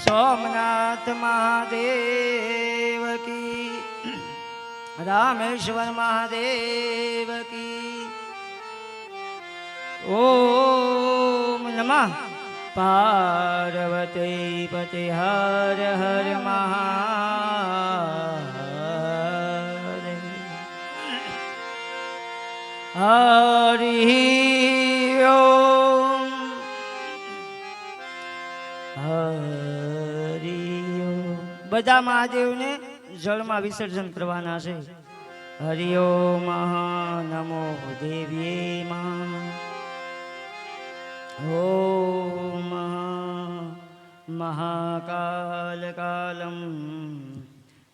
सोमनाथ महादेव की, रामेश्वर महादेव की। ओम नमः पार्वती पते हर हर महादेव। हरि ओम हरि ओम। બધા મહાદેવને જળમાં વિસર્જન કરવાના છે. હરિ ઓમ નમો દેવ્યે માં. ओम महाकाल कालम।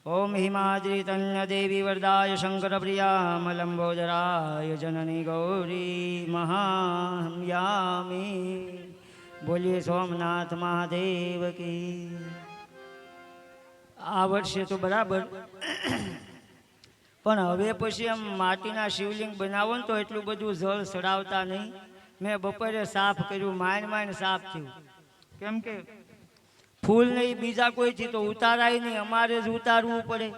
ओम हिमाद्री तन्य देवी वरदाय शंकर प्रिया लंबोदराय जननी गौरी महायामी। बोलिए सोमनाथ महादेव की। आ वर्षे तो बराबर पण हवे पछी आम माटीना शिवलिंग बनावो तो एटલું બધું જળ ચડાવતા નહીં. मैं बपोरे साफ कर्યું, माइन साफ थયું. केम के फूल नहीं बीजा कोई थी तो उताराय नहीं, अमारे ज उतारવું પડે.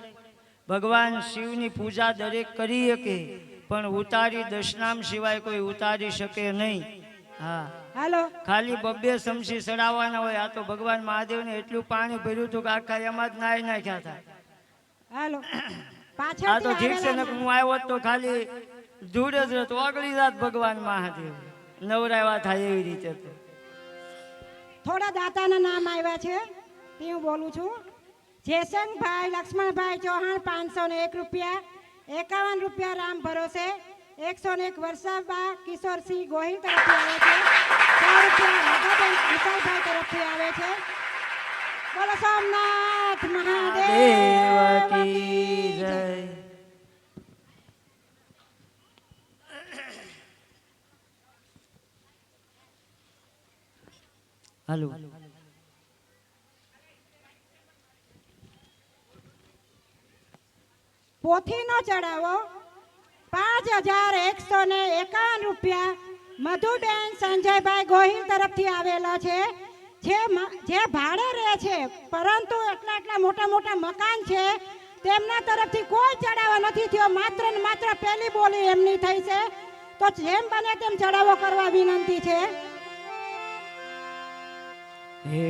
भगवान शिवनी पूजा दरेक करी શકે पण उतारी दशनाम सिवाय कोई उतारी શકે नहीं. हाँ हेलो खाली बब्बे समसी चढ़ावाना होय. आ तो भगवान महादेव ने एटલું पाणी भर्યું હતું કે આખા એમાં જ નાઈ નાખ્યા હતા. हेलो पाछળ आ तो ठीक से न હું આવ્યો તો ખાલી ધૂળ જ રહેતો, ઓગળી જાત ભગવાન મહાદેવ. નવરાવા થાય એવી રીતે. તો થોડા દાતાના નામ આવ્યા છે તે હું બોલું છું. જયસંગભાઈ લક્ષ્મણભાઈ ચૌહાણ 501 રૂપિયા. 51 રૂપિયા રામ ભરોસે. 101 વર્ષાબા કિશોરસિંહ ગોહિલ તરફથી આવે છે. 100 રૂપિયા રાધાબેન વિશાલભાઈ તરફથી આવે છે. બોલો સોમનાથ મહાદેવ કી જય. હાલો પોથીનો ચડાવો 5151 રૂપિયા મધુબેન સંજયભાઈ ગોહિલ તરફથી આવેલા છે. જે ભાડે રહે છે પરંતુ એટલા મોટા મોટા મકાન છે તેમના તરફથી કોઈ ચડાવો નથી થયો. માત્ર ને માત્ર પહેલી બોલી એમની થઈ છે. તો જેમ બને તેમ ચડાવો કરવા વિનંતી છે. હે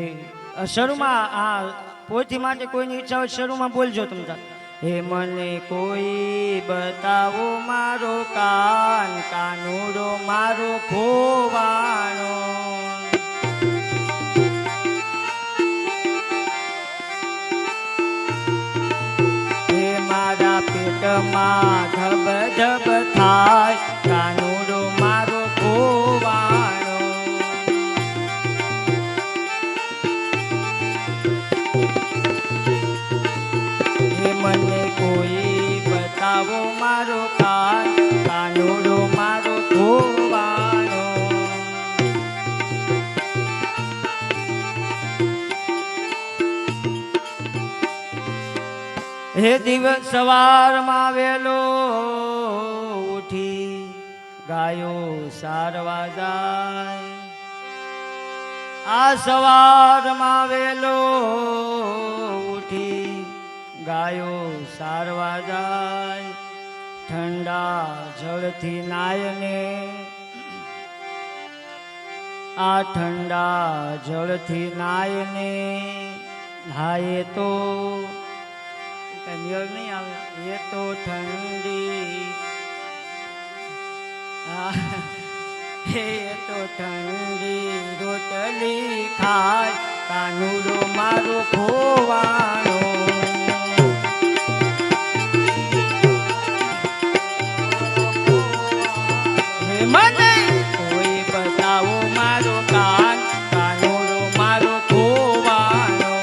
શરૂમાં આ પોથી માટે કોઈની ઈચ્છા હોય શરૂમાં બોલજો તમે. હે મને કોઈ બતાવો મારો કાન, કાનુડો મારો ખોવાનો. હે મારા પેટમાં ધબ ધબ થાય, કાનુડો મારો ખોવાનો. મને કોઈ બતાવો મારો કાન, કાનુડો મારો ખોવાનો. હે દિવસ સવારમાં વેલો ઉઠી ગાયો સારવા જાય. આ સવારમાં વેલો ઉઠી ગાયો સારવા જાય. ઠંડા જળથી નાયને, આ ઠંડા જળથી નાયને નાય તો મેળ નહીં આવે. એ તો ઠંડી એ તો ઠંડી રોટલી ખાય, કાનુડો મારો ખોવાનો. મને કોઈ બતાવો મારો કાન, કાનુડો મારો ખોવાનો.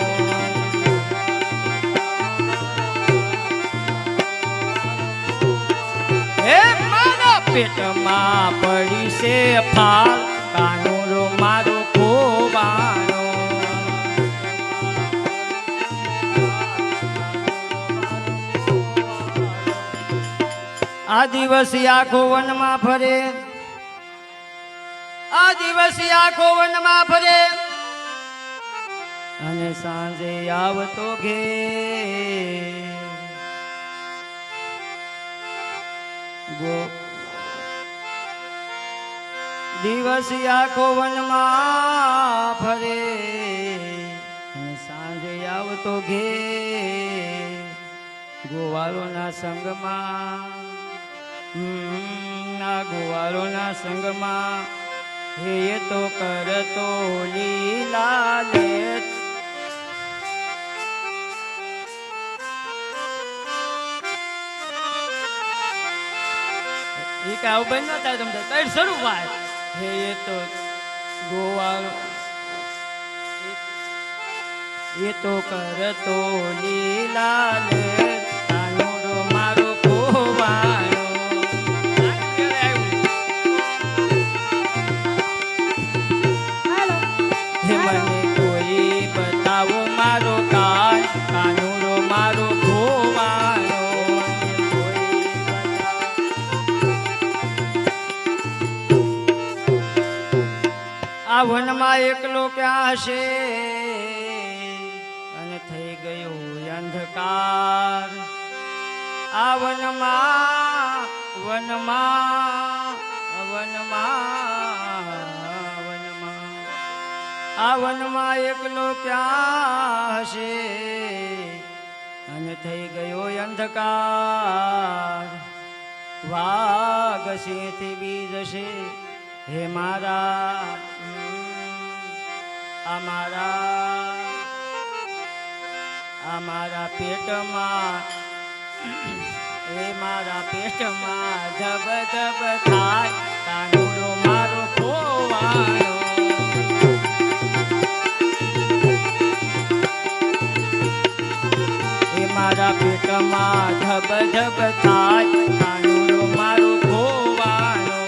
હે મારા પેટમાં પડી છે ફાલ, કાનુડો મારો ખોવાનો. આ દિવસી આખો વનમાં ફરે, આ દિવસી આખો વનમાં ફરે. અને સાંજે આવતો ઘેર ગો દિવસ આખો વનમાં ફરે અને સાંજે આવતો ઘેર ગોવાળોના સંગમાં ના ગોવાળોના સંગમાં હે તો કરતો લીલા લે એ કે આવું બંધ ન થાય તમને કઈ શરૂ ભાઈ હે તો ગોવાળો એ તો કરતો લીલા લે કાનુડો મારો ગોવાળો હાલો હે મને કોઈ બતાવો મારો કાન કાનુડો મારો ગોવાળો કોઈ આ વનમાં એકલો ક્યાં છે અને થઈ ગયો અંધકાર આ વનમાં વનમાં વનમાં વનમાં આ વનમાં એકલો ક્યાં હશે અને થઈ ગયો અંધકાર વાઘ સિંહથી બીજ છે હે મારા અમારા પેટમાં એ મારા પેટમાં ધબ ધબ થાય કાનુડો મારો ગોવાળો એ મારા પેટમાં ધબ ધબ થાય કાનુડો મારો ગોવાળો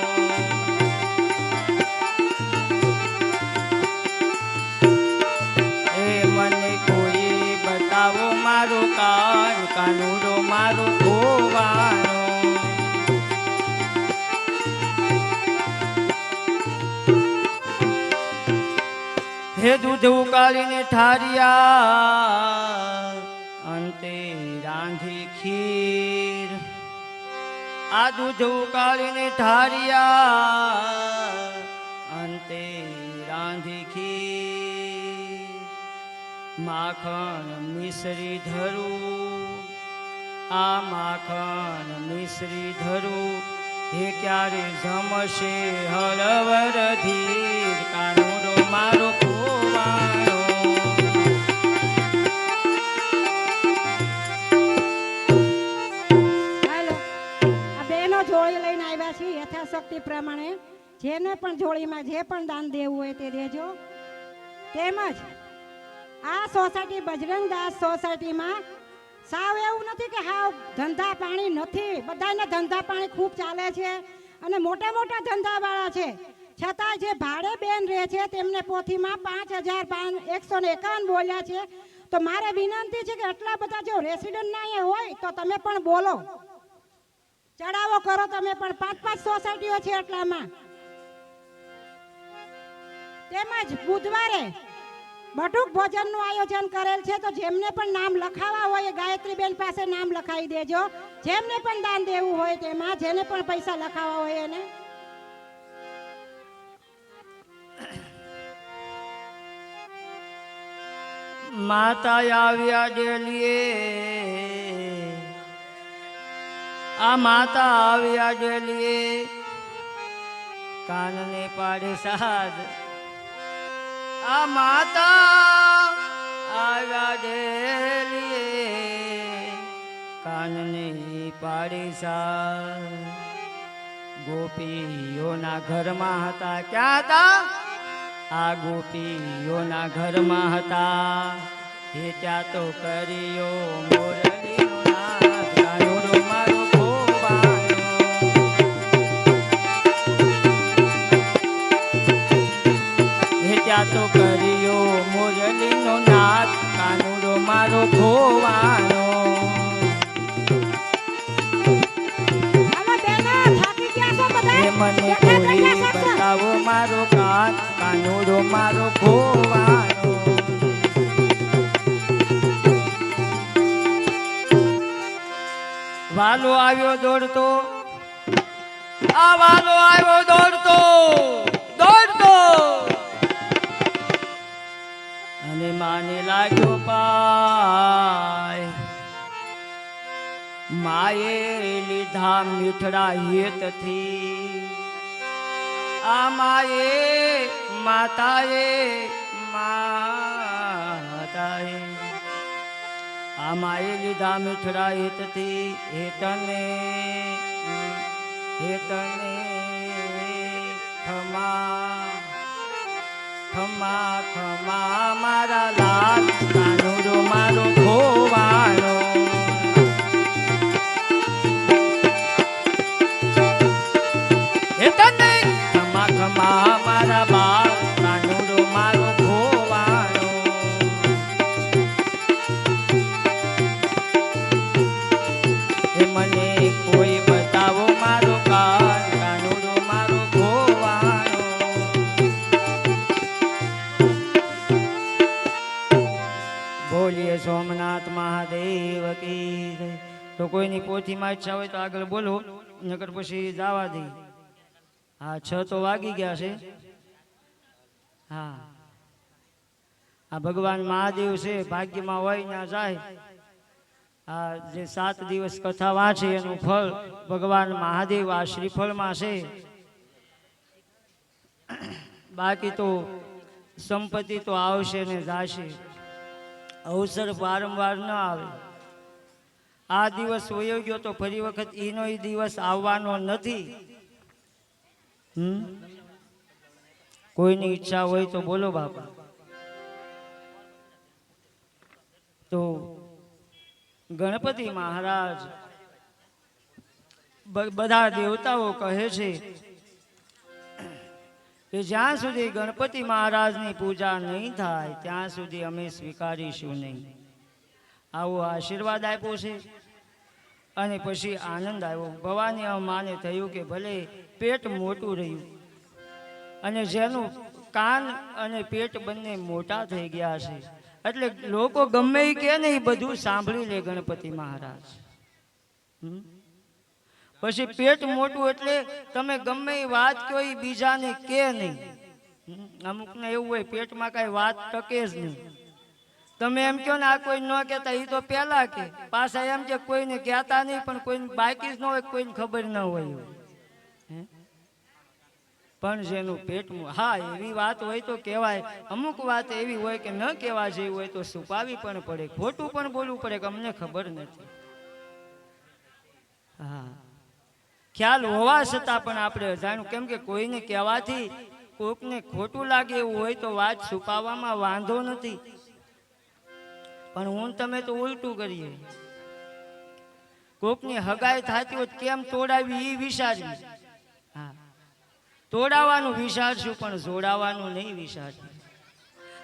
મારો કાન કાનુડો મારો ગોવાળો હે દૂધ ઉકાળીને ઠારિયા અંતે રાંધી ખીર આ દૂધ ઉકાળીને ઠારિયા અંતે રાંધી ખીર માખણ મિશ્રી ધરું આ માખણ મિશ્રી ધરું હે ક્યારે જમશે હળવર ધીર કાનુડો મારો ગોવાળો હાલો આ બેનો જોડી લઈને આવ્યા છીએ યથાશક્તિ પ્રમાણે જેને પણ જોડીમાં જે પણ દાન દેવું હોય તે દેજો તેમજ આ સોસાયટી બજરંગ દાસ સોસાયટીમાં સાવ એવું નથી કે હાવ ધંધા પાણી નથી બધાને ધંધા પાણી ખૂબ ચાલે છે અને મોટા મોટા ધંધાવાળા છે છતાં જે ભાડે બેન રહે છે તેમને પોથીમાં 5,151 બોલ્યા છે તો મારે વિનંતી છે કે આટલા બધા જો રેસિડન્ટના અહીંયા હોય તો તમે પણ બોલો ચડાવો કરો તમે પણ 5-5 સોસાયટીઓ છે એટલામાં તેમજ બુધવારે બટુક ભોજનનું આયોજન કરેલ છે તો જેમને પણ નામ લખાવવા હોય એ ગાયત્રીબેન પાસે નામ લખાવી દેજો જેમને પણ દાન દેવું હોય તેમાં જેને પણ પૈસા લખાવવા હોય એને માતા આવ્યા ડેલીએ આ માતા આવ્યા ડેલીએ કાનને પાડે સાદ આ માતા આવ્યા ડેલીએ કાનને પાડી સાદ ગોપીઓના ઘરમાં હતા ક્યાં હતા આ ગોપીઓના ઘરમાં હતા હે ત્યાં તો કર્યો મોરલીનો નાદ કાનુડો મારો ગોવાળો હે ત્યાં તો કર્યો મોરલીનો નાદ કાનુડો મારો ગોવાળો મને કોઈ બતાવો મારો કાન કાનુડો મારો ગોવાળો વાલો આવ્યો દોડતો, આ વાલો આવ્યો દોડતો દોડતો, અને માને લાગ્યો પાય, માએ લીધા મીઠડા હેતથી, આ માએ માતાએ માતાએ આ માએ લીધા મીઠડા હેતથી, હેતને હેતને ખમા ખમા ખમા મારા લાલ કાનુડો મારો ખોવાણો, હેતને ખમા ખમા મારા બાળ કાનુડો મારો ખોવાણો, એ મને કોઈ બતાવો મારો કાનુડો મારો ખોવાણો. બોલીએ સોમનાથ મહાદેવ કી જય. તો કોઈની પોથીમાં ઈચ્છા હોય તો આગળ બોલો, નકર પછી જવા દે. હા 6 તો વાગી ગયા છે. હા આ ભગવાન મહાદેવ છે, ભાગ્યમાં હોય ના જાય. આ જે 7 દિવસ કથા વાંચે એનું ફળ ભગવાન મહાદેવ આ શ્રીફળમાં છે. બાકી તો સંપત્તિ તો આવશે ને જાશે, અવસર વારંવાર ન આવે. આ દિવસ વયો ગયો તો ફરી વખત એનો દિવસ આવવાનો નથી. કોઈની ઈચ્છા હોય તો બોલો બાપા. તો ગણપતિ મહારાજ બધા દેવતાઓ કહે છે કે જ્યાં સુધી ગણપતિ મહારાજની પૂજા નહીં થાય ત્યાં સુધી અમે સ્વીકારીશું નહીં. આવો આશીર્વાદ આપ્યો છે. અને પછી આનંદ આવ્યો. ભવાની માને થયું કે ભલે પેટ મોટું રહ્યું, અને જેનું કાન અને પેટ બંને મોટા થઈ ગયા છે, એટલે લોકો ગમે એ કે ને એ બધું સાંભળી લે ગણપતિ મહારાજ. પછી પેટ મોટું એટલે તમે ગમે એ વાત કહો એ બીજાને કે નહીં. અમુકને એવું હોય પેટમાં કાંઈ વાત ટકે જ નહીં. તમે એમ કહો ને આ કોઈ ન કહેતા એ તો પહેલા કે પાછા એમ કે કોઈને કહેતા નહીં, પણ કોઈને બાકી જ ન હોય, કોઈને ખબર ન હોય. પણ જેનું પેટ, હા એવી વાત હોય તો કહેવાય. અમુક વાત એવી હોય કે ન કહેવા જેવી હોય તો છુપાવી પણ પડે, ખોટું પણ બોલવું પડે કે અમને ખબર નથી. હા ખ્યાલ હોવા છતાં પણ આપણે અજાણ્યું, કેમ કે કોઈને કહેવાથી કોકને ખોટું લાગે એવું હોય તો વાત છુપાવવામાં વાંધો નથી. પણ હું તમે તો ઉલટું કરીએ. કોકની હગાઈ થતી હોય કેમ તોડાવી એ વિચારવી. હા તોડાવાનું વિચારશું પણ જોડાવાનું નહીં વિચારશું.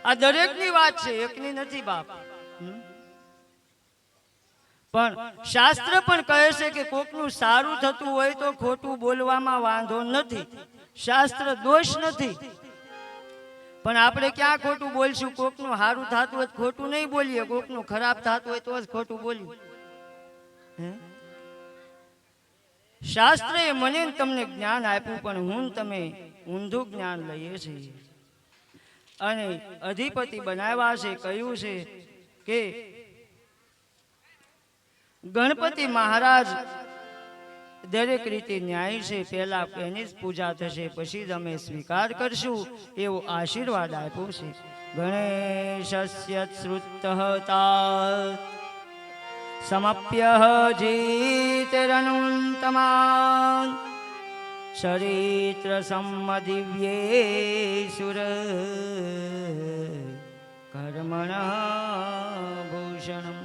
આ દરેકની વાત છે, એકની નથી બાપ. પણ શાસ્ત્ર પણ કહે છે કે કોકનું સારું થતું હોય તો ખોટું બોલવામાં વાંધો નથી, શાસ્ત્ર દોષ નથી. પણ આપણે ક્યાં ખોટું બોલશું? કોકનું સારું થતું હોય ખોટું નહીં બોલીએ, કોકનું ખરાબ થતું હોય તો જ ખોટું બોલીએ. શાસ્ત્રએ મને તમને જ્ઞાન આપ્યું, પણ હું તમે ઊંધું જ્ઞાન લઈએ છીએ. અને અધિપતિ બનાવ્યા છે. કહ્યું છે કે ગણપતિ મહારાજ દરેક રીતે ન્યાય છે, પહેલા એની જ પૂજા થશે, પછી જ અમે સ્વીકાર કરશું, એવો આશીર્વાદ આપ્યો છે. ગણેશસ્ય શ્રુતઃ સમપ્ય જીતરનુત્તમાન ચરિત્ર સંમદિવ્યેસુર કર્મણ ભૂષણમ.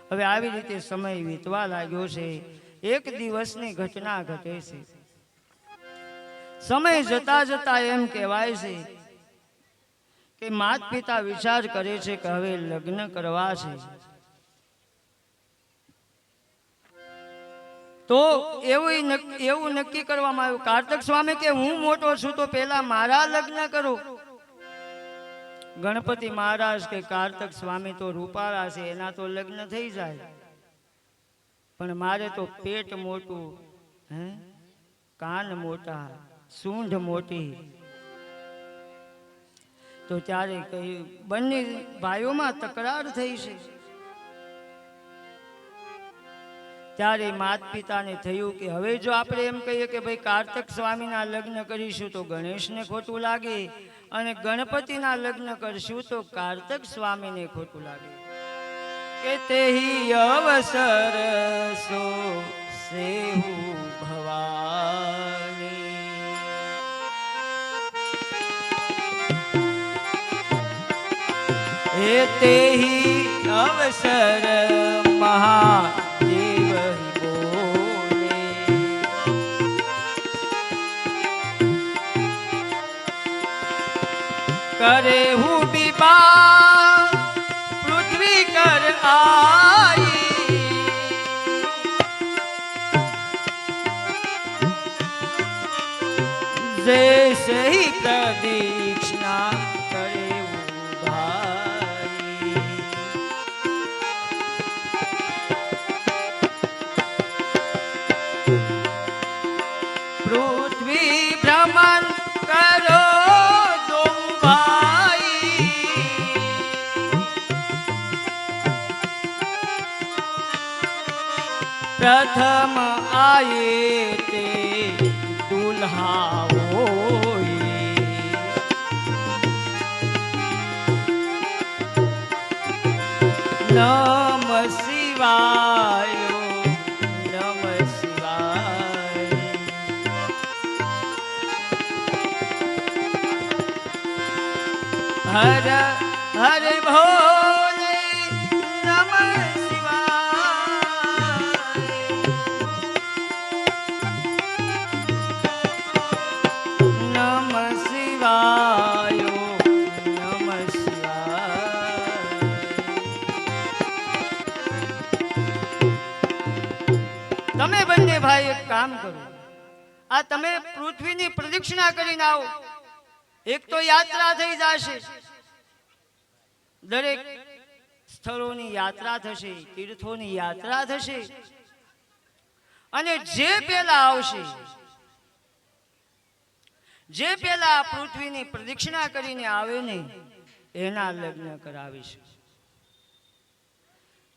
હવે આવી રીતે સમય વીતવા લાગ્યો છે. એક દિવસની ઘટના ઘટે છે. સમય જતા જતા એમ કહેવાય છે કે માત પિતા વિચાર કરે છે કે હવે લગ્ન કરવા છે. તો એવું નક્કી કરવામાં આવ્યું. કાર્તક સ્વામી કે હું મોટો છું તો પેલા મારા લગ્ન કરો. ગણપતિ મહારાજ કે કાર્તક સ્વામી તો રૂપાળા છે, એના તો લગ્ન થઈ જાય. પણ મારે તો પેટ મોટું, હે, કાન મોટા, સૂંઢ મોટી. તો ત્યારે કહ્યું બંને ભાઈઓમાં તકરાર થઈ છે. ત્યારે માત પિતાને થયું કે હવે જો આપણે એમ કહીએ કે ભાઈ કાર્તક સ્વામીના લગ્ન કરીશું તો ગણેશને ખોટું લાગે, અને ગણપતિના લગ્ન કરશું તો કાર્તક સ્વામીને ખોટું લાગે. કે તેહી અવસર સો સેહુ ભવાની. હે તેહી અવસર મહાદેવ બોલે. કરે હું વિવાહ પૃથ્વી કર આઈ. જે સહી પ્રદક્ષિણા કરે ભાઈ. પૃથ્વી ભ્રમણ કરો દો ભાઈ. પ્રથમ આયે તે દુલ્હા હોય. નમ શિવાય, નમ શિવાય. હર હર ભોલે નમ શિવાય. નમ શિવાય, નમ શિવાય. તમે બંને ભાઈ એક કામ કરો, આ તમે પૃથ્વીની પ્રદક્ષિણા કરીને આવો. એક તો યાત્રા થઈ જશે, દરેક સ્થળોની યાત્રા થશે, તીર્થોની યાત્રા થશે, અને જે પેલા આવશે, જે પેલા પૃથ્વીની પ્રદક્ષિણા કરીને આવે ને એના લગ્ન કરાવીશું.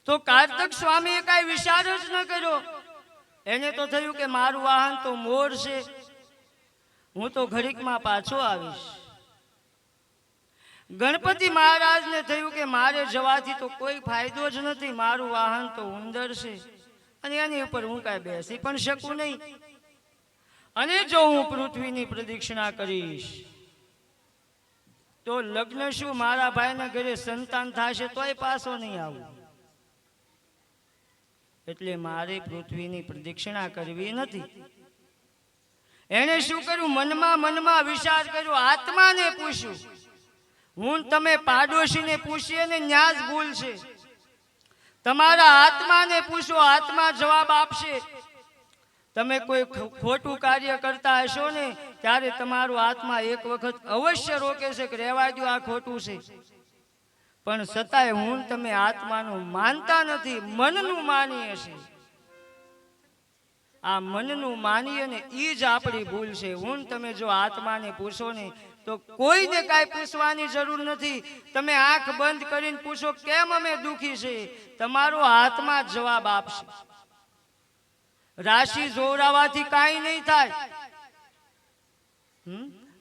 તો કાર્તક સ્વામીએ કાંઈ વિચાર જ ન કર્યો. એને તો થયું કે મારું વાહન તો મોર છે, હું તો ઘડીકમાં પાછો આવીશ. ગણપતિ મહારાજને થયું કે મારે જવાથી તો કોઈ ફાયદો જ નથી, મારું વાહન તો ઉંદર છે અને એની ઉપર હું કાંઈ બેસી પણ શકું નહીં. અને જો હું પૃથ્વીની પ્રદક્ષિણા કરીશ તો લગ્ન શું, મારા ભાઈના ઘરે સંતાન થશે તોય પાછો નહીં આવું. એટલે મારે પૃથ્વીની પ્રદક્ષિણા કરવી નથી. એને શું કર્યું, મનમાં વિચાર કર્યો, આત્માને પૂછ્યું. હું તમે પાડોશીને પૂછીએ ને ન્યા જ ભૂલ છે. તમારા આત્માને પૂછો, આત્મા જવાબ આપશે. તમે કોઈ ખોટું કાર્ય કરતા હશો ને ત્યારે તમારું આત્મા એક વખત અવશ્ય રોકે છે કે રહેવા દો, આ ખોટું છે. પણ છતાંય હું તમે આત્માનું માનતા નથી, મનનું માનીએ છે. આ મનનું માનીએ ને એ જ આપણી ભૂલ છે. હું તમે જો આત્માને પૂછો ને તો કોઈને કાંઈ પૂછવાની જરૂર નથી. તમે આંખ બંધ કરીને પૂછો કેમ અમે દુખી છે, તમારો આત્મા જવાબ આપશે. રાશિ જોરાવાથી કાંઈ નહીં થાય.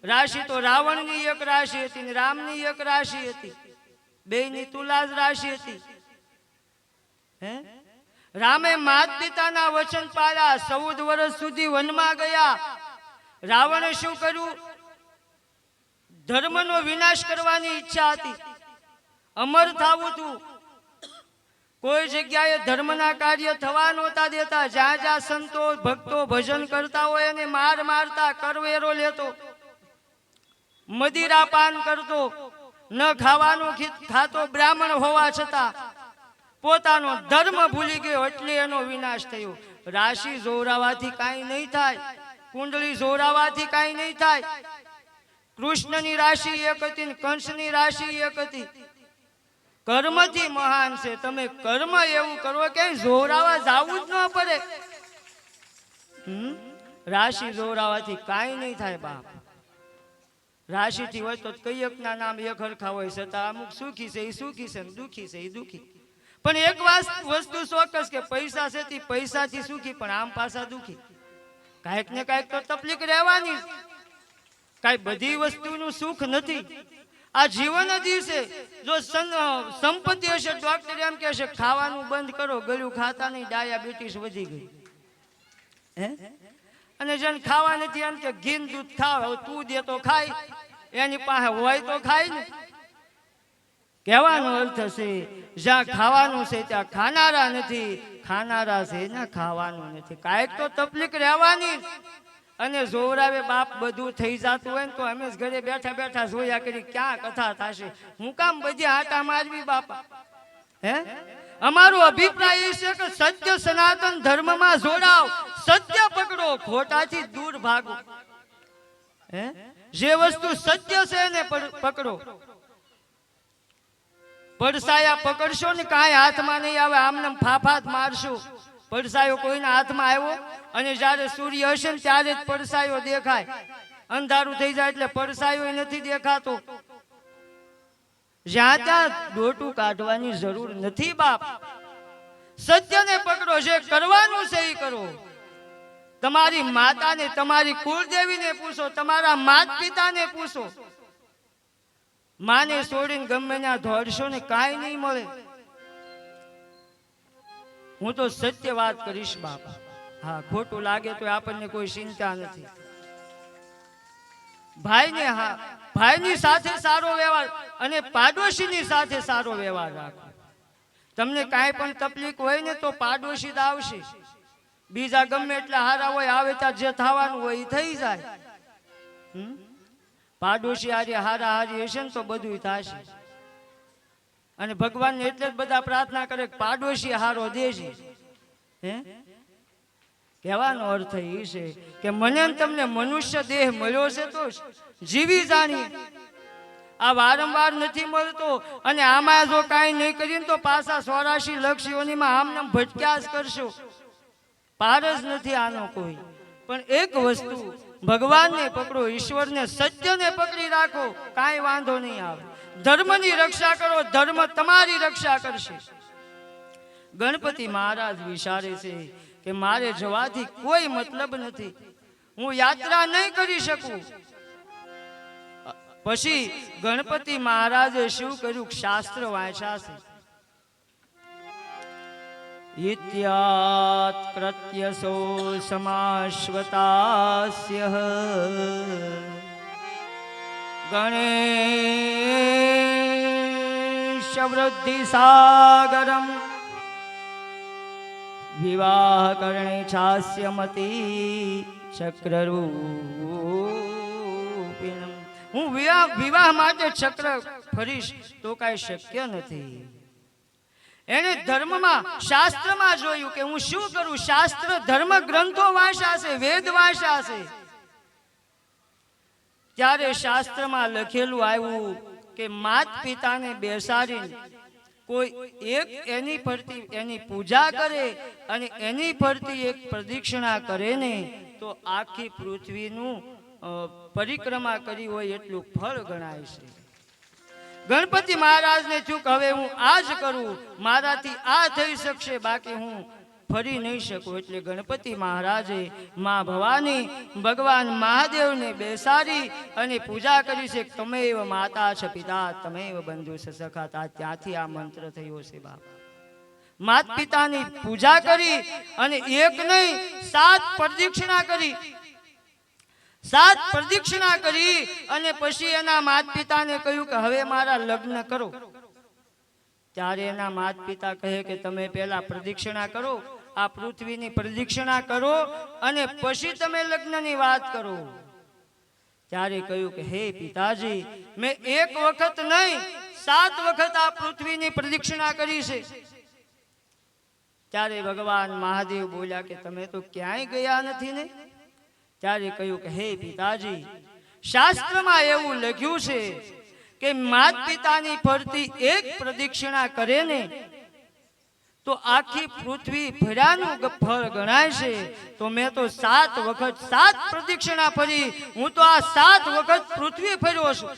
રાશિ તો રાવણની એક રાશિ હતી ને રામની એક રાશિ હતી, બેયની તુલા જ રાશિ હતી. હે, રામે માત પિતાના વચન પાળ્યા, 14 વર્ષ સુધી વનમાં ગયા. રાવણે શું કર્યું, ધર્મનો વિનાશ કરવાની ઈચ્છા હતી, અમર થવું હતું. કોઈ જગ્યાએ ધર્મના કાર્ય થવા નહોતા દેતા. જ્યાં જ્યાં સંતો ભક્તો ભજન કરતા હોય એને મારતા, કરવેરો લેતો, મદિરા પાન કરતો, ન ખાવાનું ખાતો બ્રાહ્મણ હોવા છતાં પોતાનો ધર્મ ભૂલી ગયો, એટલે એનો વિનાશ થયો. રાશિ જોરાવાથી કાંઈ નહીં થાય, કુંડળી જોરાવાથી કાંઈ નહીં થાય. કૃષ્ણની રાશિ એક હતી ને કંસની રાશિ એક હતી. કર્મથી મહાન છે. તમે કર્મ એવું કરો કે જોરાવા જાવું જ ન પડે. રાશિ જોરાવાથી કાંઈ નહીં થાય બાપ. રાશિથી હોય તો કઈકના નામ એક હરખા હોય છતાં અમુક સુખી છે એ સુખી છે, દુખી છે એ દુખી. પણ એક વસ્તુ ચોક્કસ કે પૈસા છે તે પૈસાથી સુખી, પણ આમ પાછા દુખી. કાંઈક ને કાંઈક તો તકલીફ રહેવાની. કાંઈ બધી વસ્તુનું સુખ નથી. આ જીવન જ છે. જો સંપત્તિ હશે, ડોક્ટર એમ કહે છે ખાવાનું બંધ કરો, ગળ્યું ખાતા નહીં, ડાયાબિટીસ વધી ગઈ. અને જેને ખાવા નથી એમ કે ઘી દૂધ ખાવ, હવે તું દે તો ખાય, એની પાસે હોય તો ખાય ને. કહેવાનો અર્થ છે જ્યાં ખાવાનું છે ત્યાં ખાનારા નથી, ખાનારા છે ને ખાવાનું નથી. કાંઈક તો તકલીફ રહેવાની. અને જોરાવે બાપ બધું થઈ જતું હોય ને તો અમે ઘરે બેઠા બેઠા જોયા કરી ક્યાં કથા થશે. હું કામ બધી આટા મારવી બાપા? અમારો અભિપ્રાય એ છે કે સત્ય સનાતન ધર્મમાં જોડાવ, સત્ય પકડો, ખોટાથી દૂર ભાગો. જે વસ્તુ સત્ય છે એને પકડો. પડસાયા પકડશો ને કાંઈ હાથમાં નહીં આવે, આમને ફાફાત મારશો. પડસાયો કોઈના હાથમાં આવ્યો અને જ્યારે સૂર્ય હશે ને ત્યારે જ પડસાયો દેખાય. અંધારું થઈ જાય એટલે પડસાયો નથી દેખાતો. જ્યાં ત્યાં ડોટું કાઢવાની જરૂર નથી બાપ. સત્યને પકડો, જે કરવાનું છે એ કરો. તમારી માતાને, તમારી કુળદેવીને પૂછો, તમારા માત પિતાને પૂછો. માને છોડીને ગમે ત્યાં દોડશો ને કાંઈ નહીં મળે. હું તો સત્ય વાત કરીશ બાપ. હા, ખોટું લાગે તો આપણને કોઈ ચિંતા નથી. ભાઈની સાથે સારો વ્યવહાર અને પાડોશીની સાથે સારો વ્યવહાર રાખો. તમને કાંઈ પણ તકલીફ હોય ને તો પાડોશી જ આવશે. બીજા ગમે એટલા હારા હોય, આવે ત્યાં જે થવાનું હોય એ થઈ જાય. પાડોશી હારા હારી હશે ને તો બધું થશે. અને ભગવાનને એટલે જ બધા પ્રાર્થના કરે કે પાડોશી હારો દેજે. કહેવાનો અર્થ એ છે કે મને તમને મનુષ્ય દેહ મળ્યો છે તો જીવી જાણી. આ વારંવાર નથી મળતો. અને આમાં જો કાંઈ નહીં કરીને તો પાછા 84 લક્ષ યોનીમાં આમને ભટક્યા જ કરશો. પાર જ નથી આનો કોઈ. પણ એક વસ્તુ, ભગવાનને પકડો, ઈશ્વરને, સત્યને પકડી રાખો, કાંઈ વાંધો નહીં આવે. ધર્મની રક્ષા કરો, ધર્મ તમારી રક્ષા કરશે. ગણપતિ મહારાજ વિચારે છે કે મારે જવાથી કોઈ મતલબ નથી, હું યાત્રા નહીં કરી શકું. પછી ગણપતિ મહારાજે શું કર્યું? શાસ્ત્ર વાંચ્યા છે. ઇત્યાત કૃત્યસો સમાશ્વતાસ્ય ગણેશ વૃદ્ધિ સાગરમ વિવાહ કરણે છાસ્યમતી ચક્રરૂપિણમ. હું વિવાહ માટે ચક્ર ફરીશ તો કાંઈ શક્ય નથી. એને ધર્મમાં, શાસ્ત્રમાં જોયું કે હું શું કરું. શાસ્ત્ર, ધર્મ ગ્રંથો વાંચ્યા છે, વેદ વાંચ્યા છે. ત્યારે શાસ્ત્રમાં લખેલું આવ્યું કે માત પિતાને બેસાડીને કોઈ એક એની ફરતી એની પૂજા કરે અને એની ફરતી એક પ્રદક્ષિણા કરે ને તો આખી પૃથ્વીનું પરિક્રમા કરી હોય એટલું ફળ ગણાય છે. ગણપતિ મહારાજને થયું કે હવે હું આ જ કરું, મારાથી આ થઈ શકશે, બાકી હું ફરી નહીં શકું. એટલે ગણપતિ મહારાજે મા ભવાની, ભગવાન મહાદેવને બેસાડી અને પૂજા કરી છે. તમે એવ માતા છ પિતા, તમે એવ બંધુ સખા. ત્યાંથી આ મંત્ર થયો છે બાપ. માત પિતાની પૂજા કરી અને એક નહીં 7 પ્રદક્ષિણા કરી. 7 પ્રદક્ષિણા કરી અને પછી એના માત પિતાને કહ્યું કે હવે મારા લગ્ન કરો. ત્યારે એના માત પિતા કહે કે તમે પહેલા પ્રદક્ષિણા કરો, આ પૃથ્વીની પ્રદક્ષિણા કરો અને પછી તમે લગ્નની વાત કરો. ત્યારે કહ્યું કે હે પિતાજી, મેં એક વખત નહીં 7 વખત આ પૃથ્વીની પ્રદક્ષિણા કરી છે. ત્યારે ભગવાન મહાદેવ બોલ્યા કે તમે તો ક્યાંય ગયા નથી ને. ત્યારે કહ્યું કે હે પિતાજી, શાસ્ત્રમાં એવું લખ્યું છે કે માત પિતાની ફરતી એક પ્રદક્ષિણા કરે ને તો આખી પૃથ્વી ફર્યાનું ફળ ગણાય છે. તો મેં તો 7 વખત 7 પ્રદક્ષિણા ફરી. હું તો આ 7 વખત પૃથ્વી ફર્યો છું.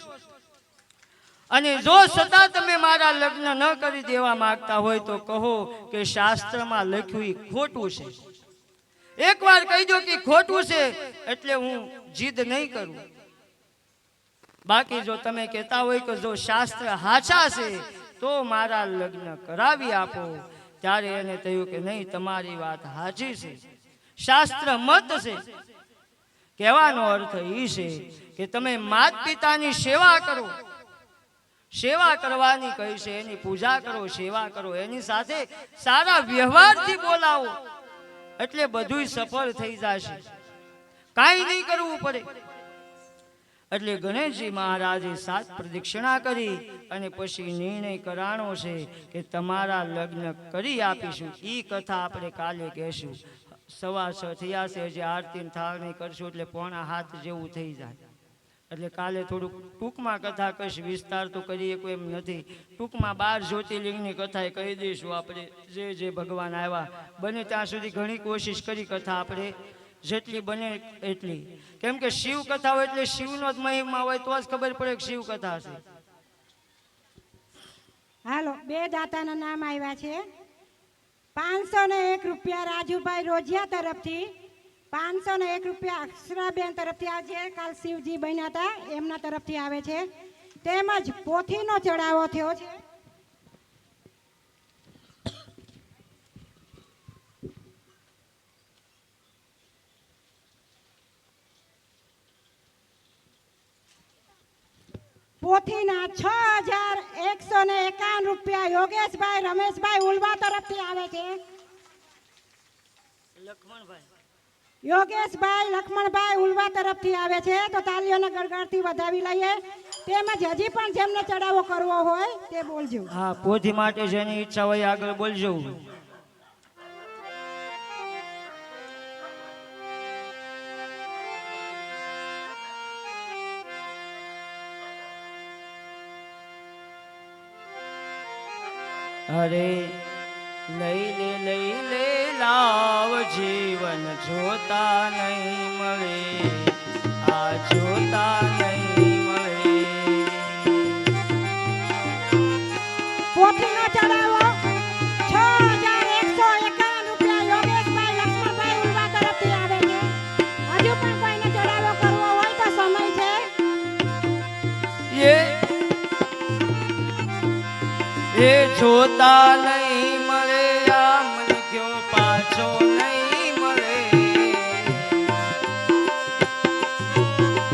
અને જો સદા તમે મારા લગ્ન ન કરી દેવા માંગતા હોય તો કહો કે શાસ્ત્રમાં લખ્યું એ ખોટું છે. એકવાર કહી દો કે ખોટું છે એટલે હું જીદ નહીં કરું. બાકી જો તમે કહેતા હોય કે જો શાસ્ત્ર હાચા છે તો મારા લગ્ન કરાવી આપો, ત્યારે એને થયું કે નહીં, તમારી વાત સાચી છે, શાસ્ત્ર મત છે. કહેવાનો અર્થ એ છે કે તમે માત પિતાની સેવા કરો. સેવા કરવાની કહી છે, એની પૂજા કરો, સેવા કરો, એની સાથે સારા વ્યવહારથી બોલાવો એટલે બધું સફળ થઈ જશે, કાંઈ નહીં કરવું પડે. એટલે ગણેશજી મહારાજે 7 પ્રદક્ષિણા કરી અને પછી નિર્ણય કરાણો છે કે તમારા લગ્ન કરી આપીશું. એ કથા આપણે કાલે કહેશું. 6:15 થયા છે, જે આરતી થાળ નહીં કરશું એટલે 6:45 જેવું થઈ જાય. એટલે કાલે થોડુંક ટૂંકમાં કથા કહીશ, વિસ્તાર તો કરીએ કોઈ એમ નથી. ટૂંકમાં 12 જ્યોતિર્લિંગની કથા કહી દઈશું આપણે, જે ભગવાન આવ્યા. બને ત્યાં સુધી ઘણી કોશિશ કરી કથા આપણે જેટલી બને એટલી, કેમ કે શિવ કથા હોય એટલે શિવનો જ મહિમા હોય તો જ ખબર પડે કે શિવ કથા છે. હાલો, 2 દાતાના નામ આવ્યા છે. 501 રૂપિયા રાજુભાઈ રોજિયા તરફથી, 501 રૂપિયા અક્ષરાબેન તરફથી, આજે કાલ શિવજી બન્યા હતા એમના તરફથી આવે છે. તેમજ પોથીનો ચડાવો થયો છે. પોથીના 6151 રૂપિયા યોગેશભાઈ રમેશભાઈ ઉલવા તરફથી આવે છે. યોગેશભાઈ લક્ષ્મણભાઈ ઉલવા તરફથી આવે છે. તો તાલીઓના ગળગળથી વધાવી લઈએ. તેમજ હજી પણ જેમને ચડાવો કરવો હોય તે બોલજો. હા, પોથી માટે જેની ઈચ્છા હોય આગળ બોલજો. અરે લઈ લે લાવ, જીવન જોતા નહીં મળે, આ જોતા નહીં મળે. પોથીનો ચડાવો 6151 રૂપિયા યોગેશભાઈ લક્ષ્મણભાઈ ઉલવા તરફથી આવે છે. હજુ પણ કોઈને ચડાવો કરવો હોય તો સમય છે. એ જોતા નહીં મળે, આ મન ક્યો પાછો નહીં મળે.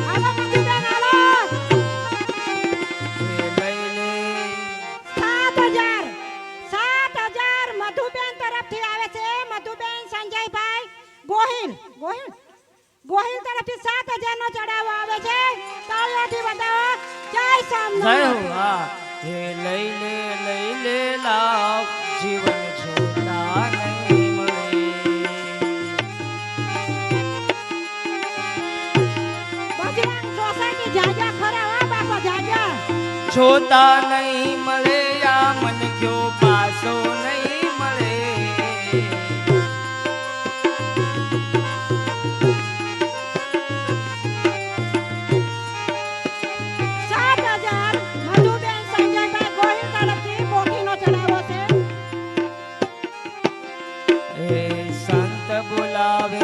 હાલો મધુબેન, હાલો. લઈ લે 7000 મધુબેન તરફથી આવે છે. મધુબેન સંજયભાઈ ગોહિલ તરફથી 7000 નો ચડાવો આવે છે. તાળીઓથી વધાવો. જય સોમનાથ. જય હો. હા, એ લઈ લે લાવ, જીવન જોતા નહીં મળે. બજરંગ સોસાયટી જાજા ખરા, હા બાપા જાજા. જોતા નહીં મળે, આ મન ક્યો પાછો નહીં મળે. 7000 મધુબેન સંજયભાઈ ગોહિલ તરફથી પોથીનો ચડાવો છે. એ સંત બોલાવે,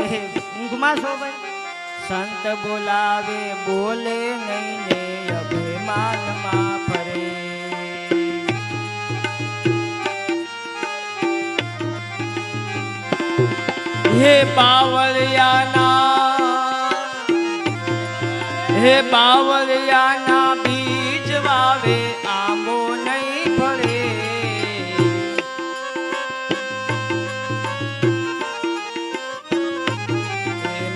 ઊંઘમાં છો ભાઈ? સંત બોલાવે બોલે નહીં ને અભિમાનમાં ફરે. હે બાવળિયાના બીજ વાવે, આંબો નહીં ફળે.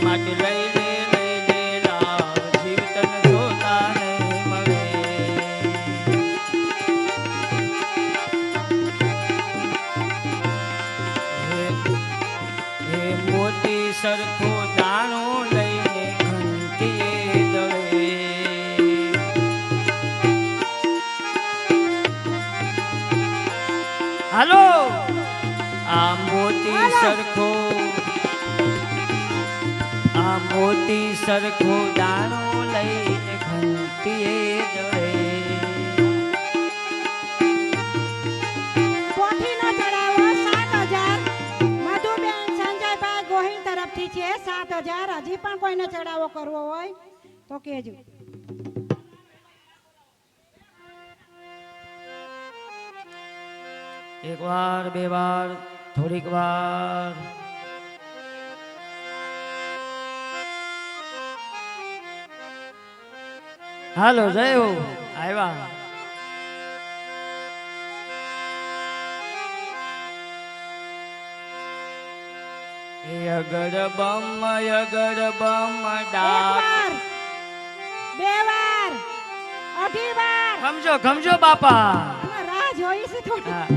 માટે લઈ લે લાવ, જીવતન જોતા નહીં મળે. હે મોતી સરખો દાણો લઈને ઘંટીએ દળે. હાલો આ મોતી હાલો. સરખો આ મોતી સરખો દાણો લઈને ઘંટીએ દળે પોથીનો ચડાવો 7,000 મધુબેન સંજયભાઈ ગોહિલ તરફથી છે 7,000. હજી પણ કોઈને ચડાવો કરવો હોય તો કહેજો. એક વાર બે વાર થોડીક વાર હાલો જય હો આવ્યા અગડ બમ એક ડાક વાર, બે વાર, અઢી વાર. ખમજો ખમજો બાપા આમાં રાહ જોઈ છે થોડી. હા,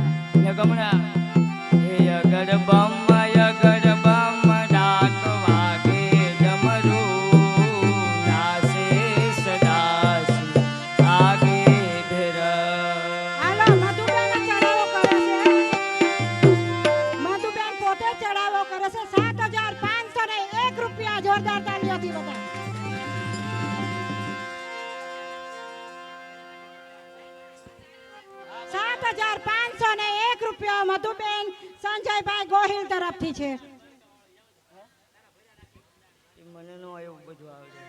ને ગમણા અગડ બમ ડાક વાગે ડમરું નાસે સદાસી આગે ભેર હાલો મધુબેન ચડાવો કરે છે. મધુબેન પોતે ચડાવો કરે છે 7,501 રૂપિયા. જોરદાર તાળીઓથી બધા. ₹7,501 મધુબેન સંજયભાઈ ગોહિલ તરફથી છે. મને નો એવું બધું આવડે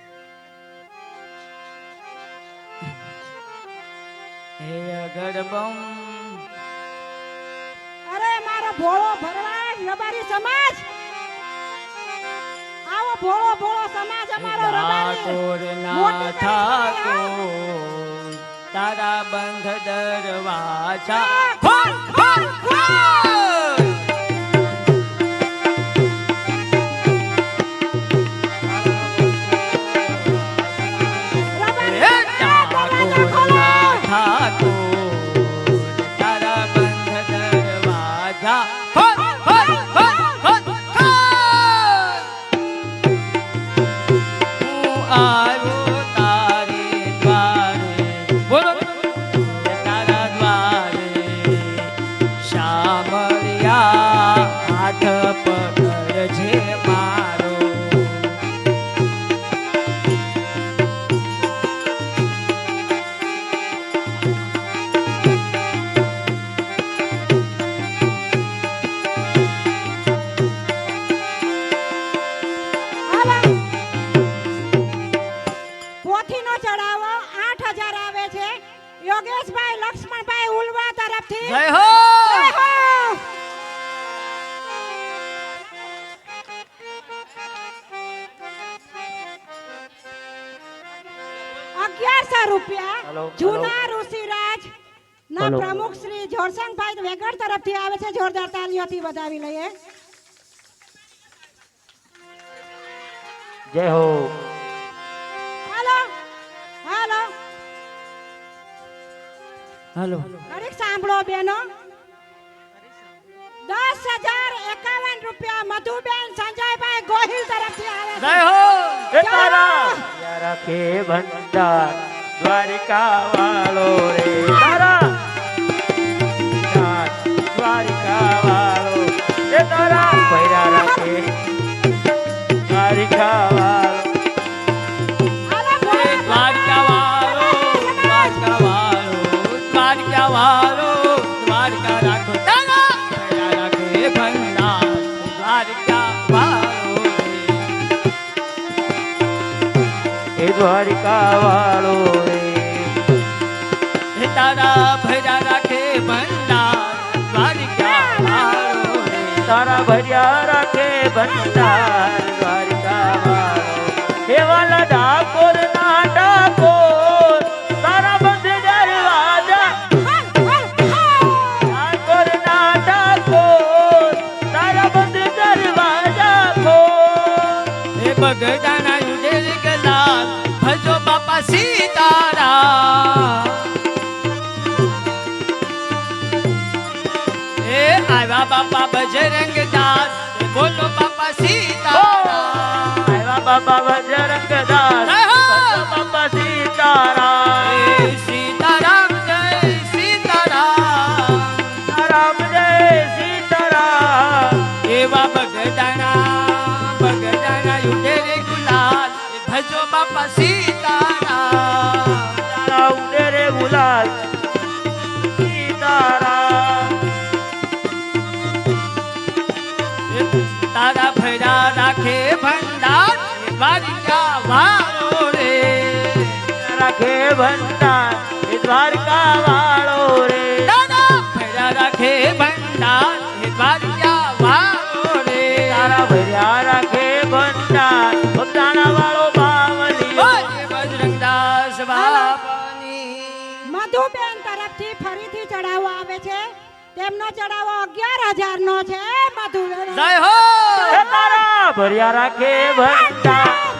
હે અગડ બમ અરે મારો ભોળો ભરવાડ રબારી સમાજ, આવો ભોળો ભોળો સમાજ અમારો રબારી. ઠાકોર ના મોટી ઠાકોર તારા બંધ દરવાજા ખોલ, ખોલ, ખોલ. રબારી હે દરવાજા ઠાકોર ખોલો. ના ઠાકોર તારા બંધ દરવાજા ખોલ ખોલ ખોલ ખોલ ખોલ હું આવ્યો તારે દ્વારે બોલો તારા દ્વારે શામળિયા હાથ પકડજે મારો હાલો. પોથીનો ચડાવો 8,000 આવે છે યોગેશભાઈ લક્ષ્મણભાઈ ઉલવા તરફથી. જય હો જય હો. ₹1,100 હલો, જૂના ઋષિરાજ ના હલો. પ્રમુખ શ્રી જોરસંગભાઈ વેગડ તરફથી આવે છે. જોરદાર તાલીઓથી વધાવી લઈએ. જય હો હાલો હાલો હાલો ઘડીક સાંભળો બેનો. ₹10,051 મધુબેન સંજયભાઈ ગોહિલ તરફથી આવે છે. જય હો એ તારા યા રાખે ભંડાર દ્વારિકા વાળો રે તારા દ્વારિકા વાળો એ તારા ભૈરા રાખે દ્વારિકા વાળો હાલો, બોલો, દ્વારકા વાળો દ્વારકા વાળો દ્વારકા વાળો દ્વારકા રાખો તારા દયા રાખે ભંડાર દ્વારકા વાળો એ દ્વારિકા વાળો રે હે તારા ભૈરા રાખે ભંડાર દ્વારકા વાળો તારા ભર્યા રાખે ભંડાર દ્વારિકા વાળો હે વાલા ડાકોર ના ડાકોર તારા બંધ દરવાજા ડાકોર ના ડાકોર તારા બંધ દરવાજા ખોલ હે બગડાના યુડેલ ગલાલ ભજો બાપા સીતારામ હે આવ્યા બાપા બજરંગ દાસ બોલો બાપા સીતારામ આવ્યા બાબા બજરંગ દાસ જય હો! બાબા સીતારામ હે સીતારામ જય સીતારામ રામ જય ભંડાર એ દ્વારકા વાળો રે દાદા ભર્યા રાખે ભંડાર હે દ્વારકા વાળો રે તારા ભર્યા રાખે ભંડાર ભક્તાણા વાળો બાવલી ઓય બજરંગદાસ બાપાની મધુબેન તરફથી ફરીથી ચડાવો આવે છે. તેમનો ચડાવો 11,000 નો છે. મધુબેન જય હો એ તારા ભર્યા રાખે ભંડાર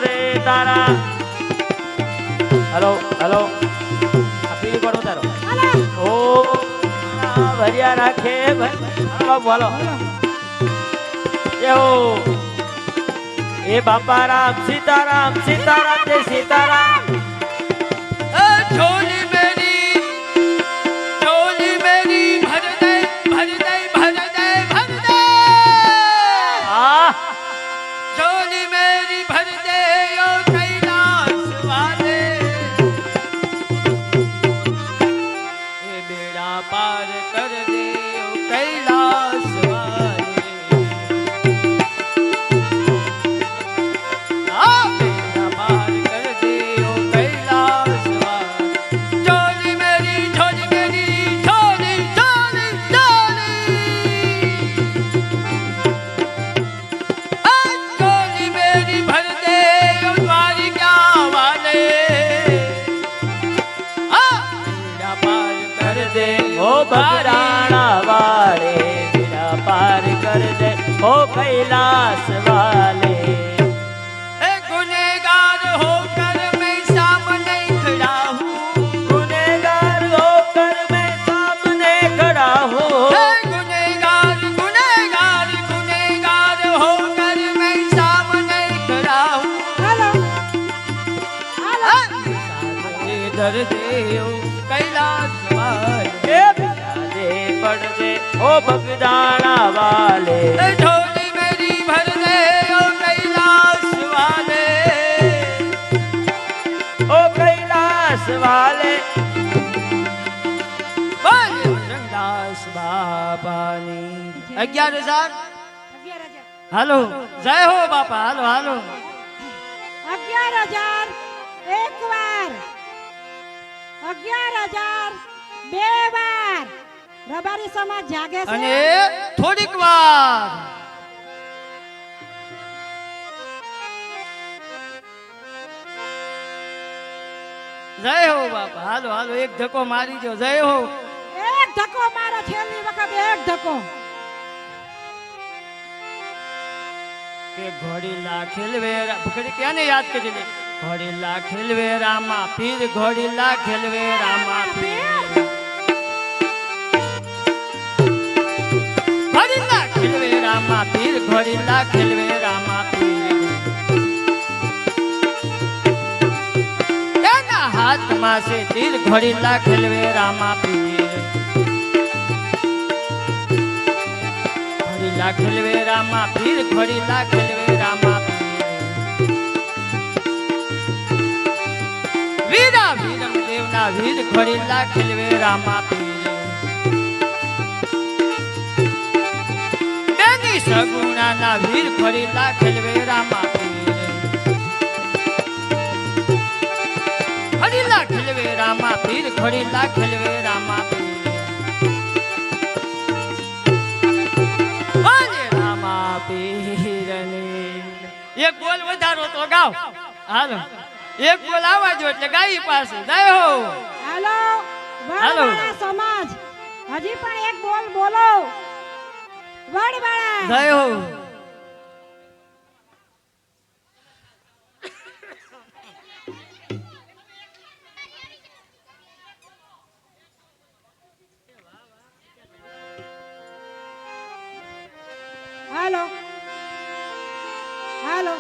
રે તારા હેલો હેલો આ પીલી પડો તારો હાલો. ઓ તારા ભર્યા રાખે ભંડાર બોલો એવો એ બાપા રામ સીતારામ સીતારામ જય સીતારામ झोली मेरी भर दे भर दे भर दे भर दे આ झोली मेरी भर दे ओ कैलाश वाले ये बेड़ा पार कर दे ओ कैलाश वाले आ बेड़ा पार कर दे ओ कैलाश वाले झोली मेरी झोली झोली झोली झोली मेरी भर दे ओ द्वारिका वाले बेड़ा पार कर दे ઓ બગડાણા વાળે બેડા પાર કર દે ઓ કૈલાસ વાલે ए गुनहगार होकर मैं सामने खड़ा हूँ गुनेगार होकर मैं सामने खड़ा हूँ ए गुनहगार गुनहगार गुनहगार होकर मैं सामने खड़ा हूँ હાલો. હાલો. दर देव कैलाश वाले એ બિરાજે પડદે ઓ બગડાણા વાલે ए झोली मेरी भर दे ओ कैलाश वाले ઓ કૈલાસ વાલે बोल रंगदास बापानी 11,000 11,000. હાલો જય હો બાપા હાલો હાલો 11,000 એક વાર, 11,000 બે વાર. રબારી સમાજ જાગે છે. અને થોડીક વાર જય હો બાપા હાલો હાલો એક ધક્કો મારી જો જય હો એક ધક્કો મારો, છેલ્લી વખત એક ધક્કો. કે ઘોડીલા ખેલવે ઘડી ક્યાંને યાદ કરી લે ઘોડીલા ખેલવે રામા પીર ઘોડીલા ખેલવે રામા પીર ઘોડીલા ખેલવે રામા પીર ઘોડીલા ખેલવે રામા પીર એના હાથમાં છે તીર ઘોડીલા ખેલવે રામા પીર ઘોડીલા ખેલવે રામા પીર ઘોડીલા ખેલવે રામા પીર વીરા વીરમ દેવના વીર ઘોડીલા ખેલવે રામા પીર બેની સગુણાના વીર ઘોડીલા ખેલવે રામા પીર ઘોડીલા ખેલવે રામા પીર ઘોડીલા ખેલવે રામા પીર બોલે રામા પીરની એક બોલ વધારો તો ગાવ હાલો એક બોલ આવવા જો એટલે ગાઈ પાસે જય હો હાલો. હાલો. વડવાળા સમાજ હજી પણ એક બોલ બોલો. વડવાળા. જય હો હાલો. હાલો.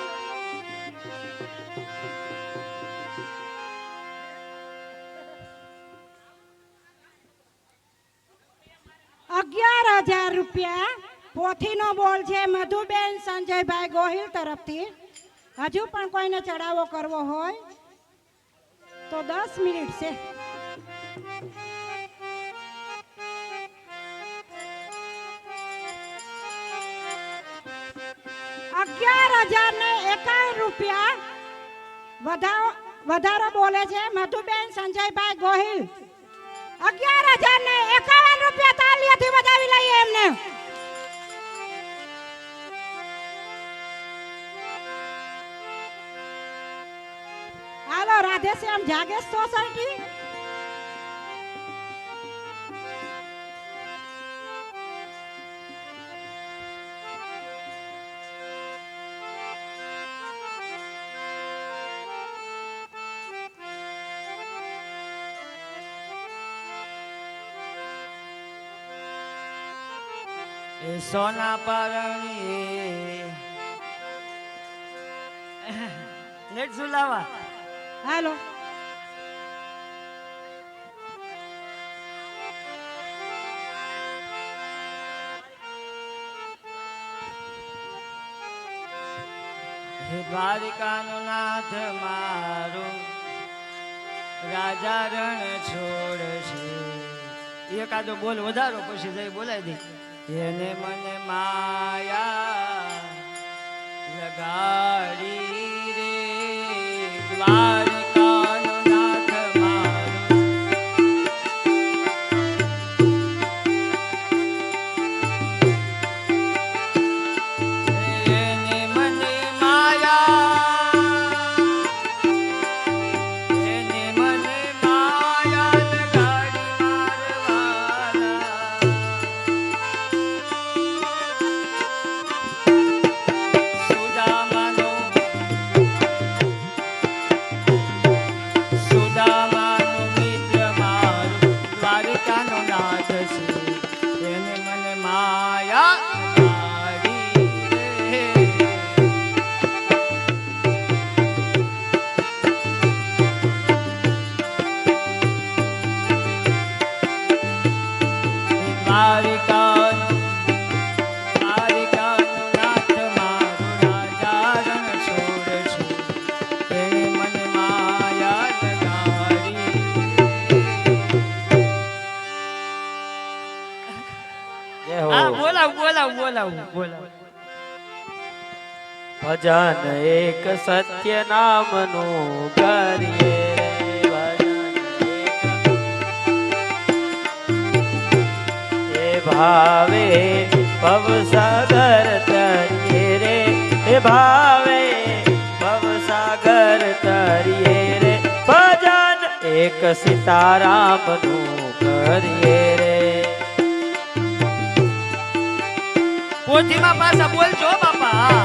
₹11,000 પોથીનો બોલ છે મધુબેન સંજયભાઈ ગોહિલ તરફથી. હજુ પણ કોઈને ચડાવો કરવો હોય તો 10 મિનિટ છે. ₹11,051 વધાવો વધારો બોલે છે મધુબેન સંજયભાઈ ગોહિલ 11,051 રૂપિયા તાલીઓથી વધાવી લઈએ એમને. હાલો રાધેશ્યામ જાગેશ સોસાયટી. એ સોના પારણી નેટ ઝુલાવા. હાલો હે દ્વારિકાનો નાથ મારો રાજા રણ છોડશે. એકાદો બોલ વધારો પછી જઈ બોલાવી દે. એને મને માયા લગાડી રે દ્વારિકાનો નાથ મારો. એને મને માયા, એને મને માયા લગાડી મારવાના. સુદામાનો મિત્ર મારો દ્વારિકાનો નાથ છે. એને મને માયા લગાડી રે. દ્વારિકાનો નાથ મારો રાજા રણ છોડશે. એને મને માયા લગાડી રે. જય હો. હા બોલાવ બોલાવ બોલાવ બોલાવ. ભજન એક સત્ય નામનું કરીએ રે. ભજન એક એ ભાવે ભવસાગર તરીએ રે. એ ભાવે ભવસાગર તરીએ રે. ભજન એક સીતારામનું કરીએ રે. પોથીમાં પાછા બોલજો બાપા.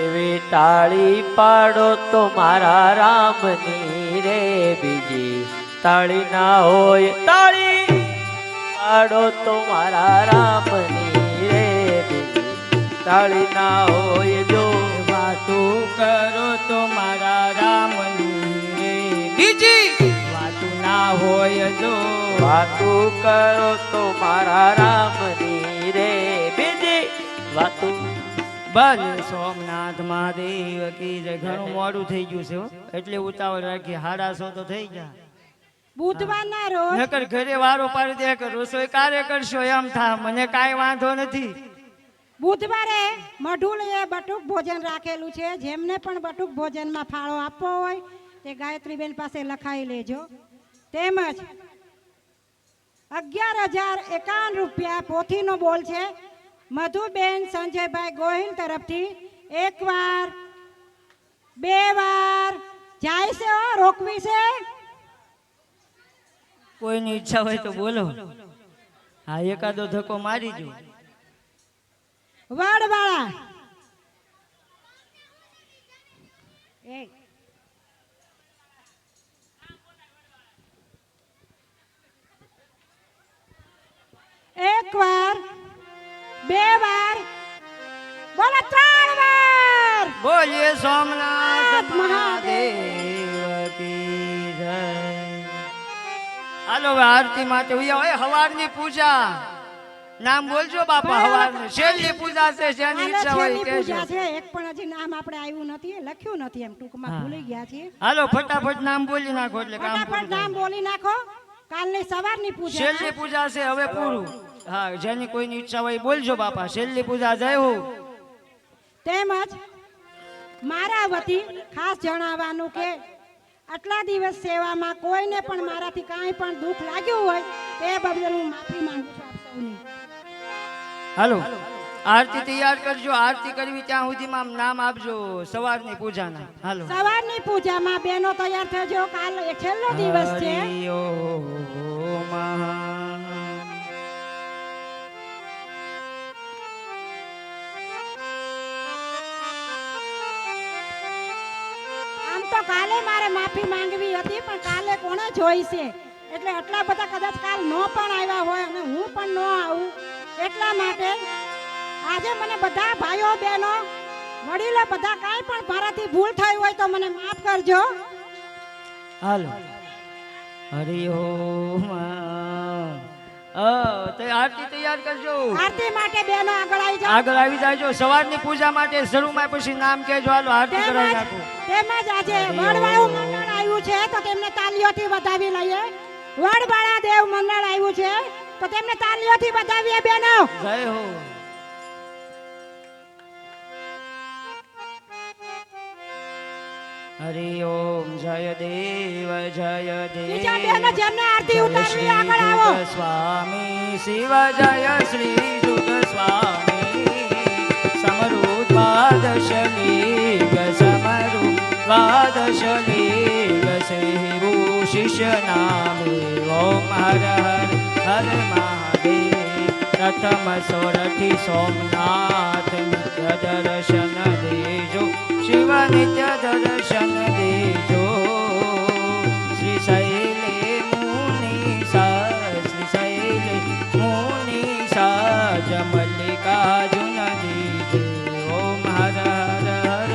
એવી તાળી પાડો તો મારા રામની રે. બીજી તાળી ના હોય. તાળી પાડો તો મારા રામની રે. બીજી તાળી ના હોય. જો વાતું કરો તો મારા રામની રે. બીજી વાતું ના હોય જો. વાતું કરો તો મારા રામની રે. બીજી વાતું. બલ સોમનાથ મહાદેવ કી જય. ઘણું મોડું થઈ ગયું છે હો. એટલે ઉતાવળ રાખી 1:30 તો થઈ ગયા. બુધવારના રોજ નકર ઘરે વારો પાડી દે કે રસોઈ કાર્ય કરશો એમ થા. મને કાંઈ વાંધો નથી. બુધવારે મઢુલીએ બટુક ભોજન રાખેલું છે. જેમને પણ બટુક ભોજનમાં ફાળો આપવો હોય તે ગાયત્રીબેન પાસે લખાઈ લેજો. તેમજ 11,051 રૂપિયા પોથીનો બોલ છે મધુબેન સંજયભાઈ ગોહિલ તરફથી. એકવાર, બે વાર જાય છે હો, રોકવી છે. કોઈની ઈચ્છા હોય તો બોલો. હા એકાદો ધક્કો મારી જો. વડવાળા એક વાર, બે વાર, બોલો 3 વાર. બોલીએ સોમનાથ મહાદેવ કી જય. હાલો હવે આરતી માટે હોય હવારની પૂજા. નામ બોલજો બાપા. હવારની છેલ્લી પૂજા છે. જેની ઈચ્છા હોય છેલ્લી કહેજો. પૂજા છે. એક પણ હજી નામ આપણે આવ્યું નથી, લખ્યું નથી, એમ ટૂંકમાં હા. ભૂલી ગયા છીએ. હાલો ફટાફટ નામ બોલી નાખો એટલે કામ ફટાફટ પૂરું નામ થાય. બોલી નાખો. કાલની સવારની પૂજા છેલ્લી પૂજા છે હવે પૂરું. હા જેની કોઈની ઈચ્છા હોય બોલજો બાપા. છેલ્લી પૂજા જય હો. તેમજ મારા વતી ખાસ જણાવવાનું કે આટલા દિવસ સેવામાં કોઈને પણ મારાથી કાંઈ પણ દુઃખ લાગ્યું હોય તે બદલ હું માફી માંગુ છું આપ સૌની. હાલો આરતી તૈયાર કરજો. આરતી કરવી ત્યાં સુધીમાં આમ નામ આપજો સવારની પૂજાના. હાલો સવારની પૂજામાં બહેનો તૈયાર થજો. કાલ છેલ્લો દિવસ છે. હરિ ઓમ. આમ તો કાલે મારે માફી માંગવી હતી પણ કાલે કોણે જોઈ છે એટલે આટલા બધા કદાચ કાલ ન પણ આવ્યા હોય અને હું પણ ન આવું એટલા માટે આજે મને બધા ભાઈઓ બહેનો વડીલો બધા કાંઈ પણ મારાથી ભૂલ થઈ હોય તો મને માફ કરજો. હાલો હરિ ઓમ. તો આરતી તૈયાર કરજો. આરતી માટે બહેનો આગળ આવી જાઓ. આગળ આવી જાજો. સવારની પૂજા માટે શરૂમાં પછી નામ કહેજો. હાલો આરતી કરાવી નાખો. તેમજ આજે વડવાળું મંડળ આવ્યું છે તો તેમને તાલીઓથી વધાવી લઈએ. વડવાળા દેવ મંડળ આવ્યું છે તો તેમને તાલીઓથી વધાવીએ બહેનો. જય હો. હરિ ઓમ. જય દેવ જય બીજા બહેનો દેવ જેમને આરતી ઉતારવી આગળ આવો. સ્વામી શિવ જય શ્રી જુગ સ્વામી સમરુ દ્વાદશલિંગ સમરુ દ્વાદશલિંગ સેવુ શિષ્ય નામે ઓમ હર હર હર મહાદેવ પ્રથમ સોરઠી સોમનાથ નિત્ય દર્શન દેજો શિવ નિત્ય દર્શન દેજો શ્રી શૈલે મુનિ શ્રી શૈલે મુનિ સાજ મલ્લિકાર્જુન દીજે ઓમ હર હર હર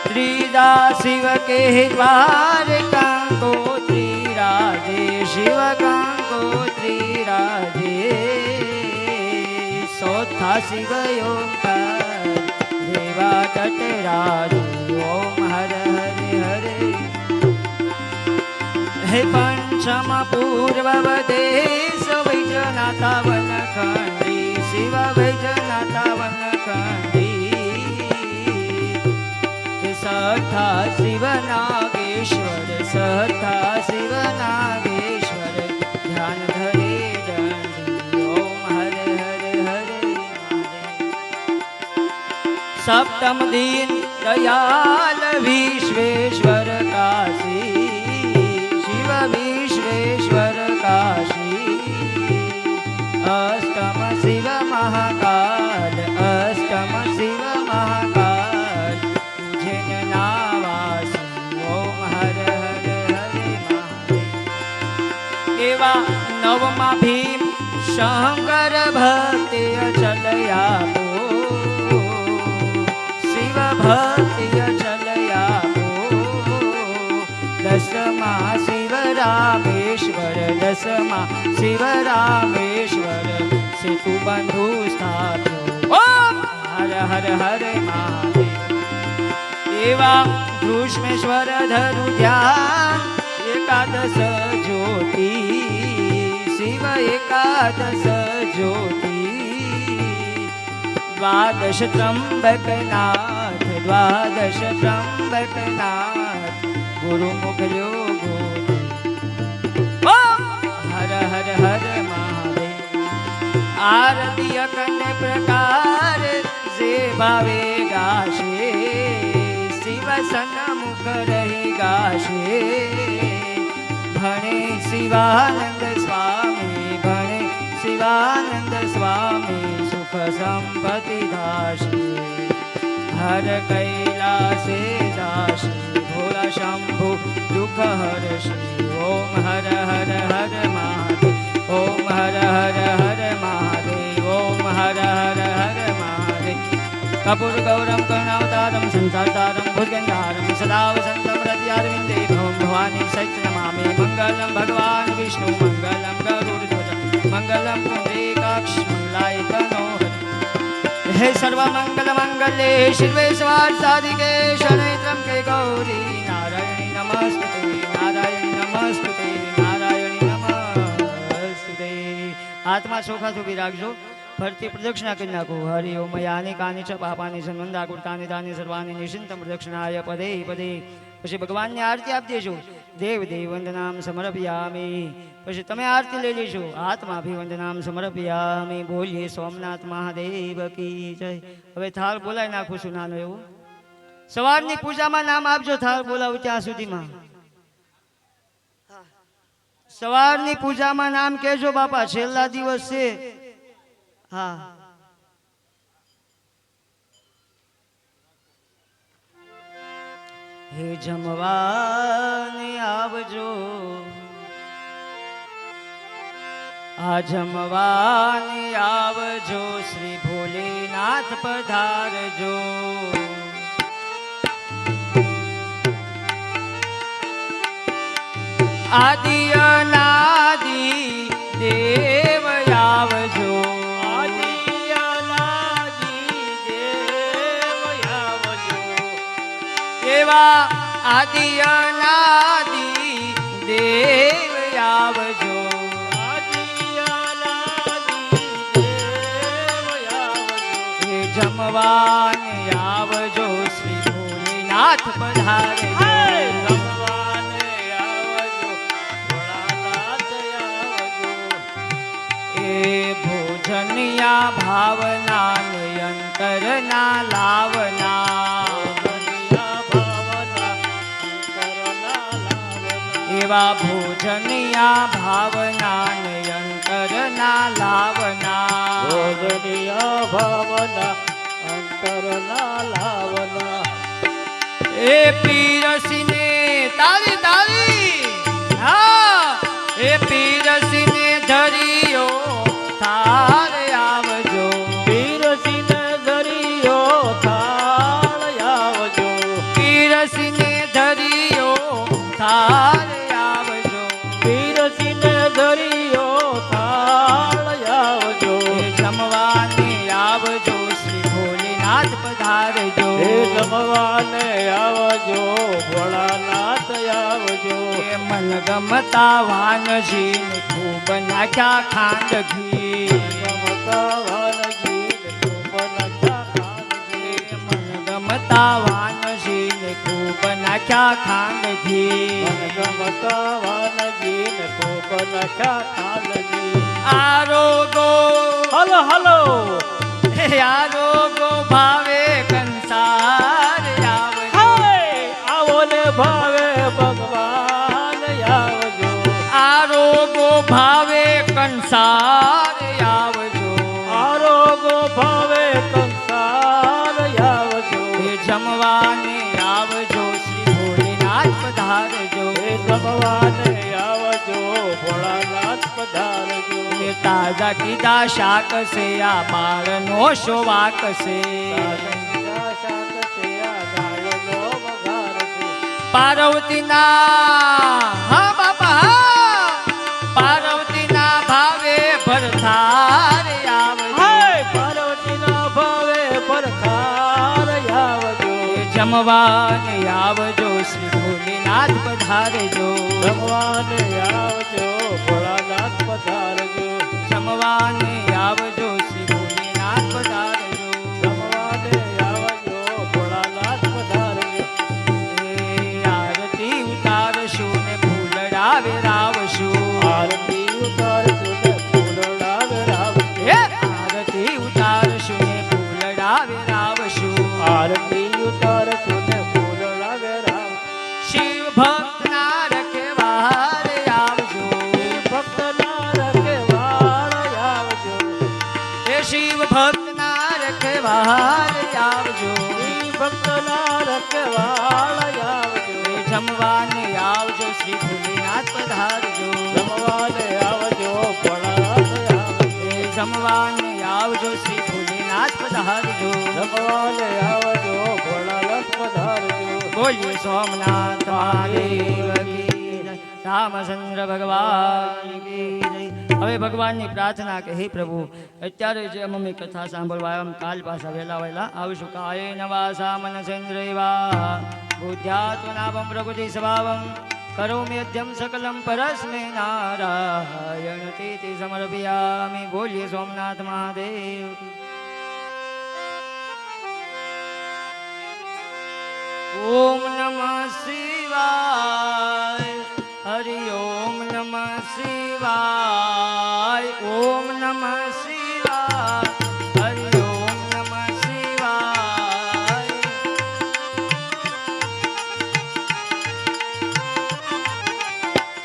ત્રિदा शिव के द्वार गंगोत्री राजे शिव गंगोत्री राजे सौथा शिव ओंकार देवा तट राजे ओम हर हरे हरे हे पंचम पूर्ववदेश वैजनाथा वनखंडी शिव वैजनाथा वनखंडी सठा शिव नागेश्वर सठा शिव नागेश्वर ध्यान धरे दंडी ओम हरे हरे हरे सप्तम दिन दयाल विश्वेश्वर काशी शिव विश्वेश्वर काशी अष्टम शिव महाकाल अष्टम शिव महाकाल उज्जैन नावासी ओम हर हर हरे महादेव एवा नवमा भीम शंकर भक्ति चलया शिव भक्ति चलया दसमा शिव रामेश्वर दसमा शिव रामेश्वर सेतु बंधु स्थाप्यो ओम हर हर हरे महादेव एवा कृष्णेश्वर धरु ध्यान एकादश ज्योति शिव एकादश ज्योति द्वादश त्र्यंबकनाथ द्वादश त्र्यंबकनाथ गुरुमुख योगो हर हर हर महादेव आरती अखंड प्रकार से भावे गाशे शिव सन्मुख रही गाशे भणे शिवानंद स्वामी भणे शिवानंद स्वामी सुख संपत्ति दाशी हर कैलासे दाशी भोला शंभु दुख हर्षि ओम हर हर हर महादेव ओम हर हर हर महादेव ओम हर हर हर महादेव कपूर गौरम करुणावतारम संसारतारम भुजगंधारम सदा वसंतम हृदयारविंदे भवम भवानी सत्य नमामि मंगलम भगवान विष्णु मंगलम गरुड़ध्वज मंगलम पुंडरीकाक्ष मंगलायतनो हे सर्वमंगल मंगले शिवे सर्वार्थसाधिके शरणे त्र्यंबके गौरी नारायणी नमस्ते नारायणी नमस्ते नारायणी नमस्ते हाथ में ચોખા ચોખી રાખજો ફરતી પ્રદક્ષિણા કરી નાખો. હરિ ઓમ યાની કાની ચ પાપાની સંવંદા કુર્તાની દાની સર્વાની નિશ્ચિંતમ પ્રદક્ષિણાય પદે પદે. પછી ભગવાનની આરતી આપી દેજો. દેવ દેવ વંદનામ સમર્પયામી. પછી તમે આરતી લઈ લેજો. આત્માભિવંદનામ સમર્પયામી. બોલીએ સોમનાથ મહાદેવ કી જય. હવે થાળ બોલાવી નાખું છું નાનો એવું. સવારની પૂજામાં નામ આપજો થાળ બોલાવું ત્યાં સુધીમાં. સવારની પૂજામાં નામ કહેજો બાપા, છેલ્લા દિવસ છે. હા, હે જમવાને આવજો, આ જમવાને આવજો, શ્રી ભોલેનાથ પધારજો. આદિ અનાદિ દેવ આવજો, આદિ અનાદિ દેવ આવજો. એવા આદિ અનાદિ દેવ આવજો. આદિ અનાદિ દેવ આવજો. હે જમવાને આવજો, શ્રી ભોલેનાથ પધારજો. જમવાને આવજો, ભોળાનાથ આવજો. એ ભોજનિયા ભાવના અંતરના લાવના, ભોજનિયા ભાવના અંતરના લાવના. એવા ભોજનિયા ભાવના અંતરના લાવના. ભોજનિયા ભાવના અંતરના લાવના. એ પીરસીને તારી તારી, હા, એ પીરસીને ધરિયો થાળ આવજો. પીરસીને ધરિયો થાળ આવજો. પીરસીને ધરિયો થાળ આવજો. પીરસીને ધરિયો થાળ આવજો. એ જમવાને આવજો, શ્રી ભોલેનાથ પધારજો. હે જમવાને આવજો, ભોળાનાથ આવજો. એ મનગમતા વાનજીને ખૂબ નાખ્યા ખાંડ ઘી. ગમતા વાનગી ને ખૂબ નાખ્યા ખાનગી. એ મનગમતા વાનજીને ખૂબ નાખ્યા ખાંડ ઘી. ગમતા વાનગી ને ખૂબ નાખ્યા ખાનગી. આરોગો હલો હલો આરોગો ભાવે કંસાર આવજો. હાય આવો ને ભાવે ભગવાન આવજો. આરોગો ભાવે કંસાર આવજો. આરોગો ભાવે કંસાર આવજો. એ જમવાને આવજો, શ્રી ભોલેનાથ પધારજો. હે જમવાને આવજો, ભોળાનાથ પધારજો. એ તાજા કીધા શાક છે, આ બાળનો શોવાક છે. શાક છે આ ગાયનો વઘાર છે. પાર્વતીના હા બાપા હા, પાર્વતીના ભાવે ભરથાર આવજો. હાય પાર્વતીના ભાવે પરખાર આવજો. એ જમવાને આવજો, શ્રી ભોલેનાથ પધારજો. જમવાને આવજો, ભોળાનાથ પધારજો. જમવાને આવજો, શ્રી ભોલેનાથ પધારજો. જમવાને આવજો, ભોળાનાથ પધારજો. એ આરતી ઉતારશું ને ફૂલડા વેરાવશું. આરતી ઉતારશું ને ફૂલડા વેરાવશું. એ આરતી ઉતારશું ને ફૂલડા વેરાવશું. આરતી ઉતારશું ને ફૂલડા વેરાવશું. શિવ ભક્તના રખેવાળ આવજો. ભક્તના રખેવાળ આવજો. એ શિવ ભક્તના રખેવાળ આવજો. ભક્તના રખેવાળ આવજો. એ જમવાને આવજો, શ્રી ભોલેનાથ પધારજો. જમવાને આવજો, ભોળાનાથ આવજો. એ જમવાને આવજો, શ્રી ભોલેનાથ પધારજો. જમવાને આવજો, ભોળાનાથ પધારજો. બોલીએ સોમનાથ મહાદેવ કી જય, રામચંદ્ર ભગવાન કી જય. હવે ભગવાનની પ્રાર્થના કે હે પ્રભુ, અત્યારે જે અમે કથા સાંભળવા આવ્યા, કાલ પાછા વહેલા વહેલા આવીશું. કાય નવા સામન ચંદ્રેવા બુદ્ધ્યાત્મનાભમ પ્રકૃતિ સ્વભાવમ करोम्यद्यं सकलं परस्मै नारायण तेति समर्पयामि। बोलिए सोमनाथ महादेव की। ओम नमः शिवाय। हरि ओम नमः शिवाय। ओम नमः शिवाय। हरि ओम नमः शिवाय।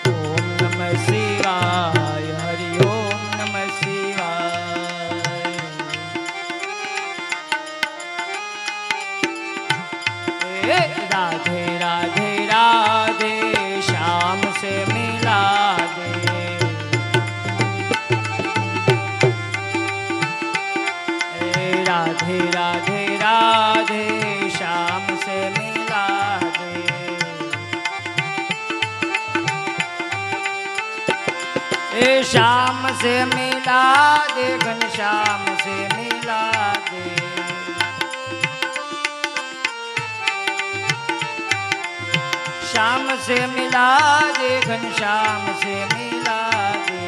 ओम नमः शिवाय। हरि ओम नमः शिवाय। राधे राधे राधे श्याम से मिला दे। राधे राधे राधे श्याम से मिला दे। श्याम से मिला दे घनश्याम से मिला दे। श्याम से मिला दे घनश्याम से मिला दे।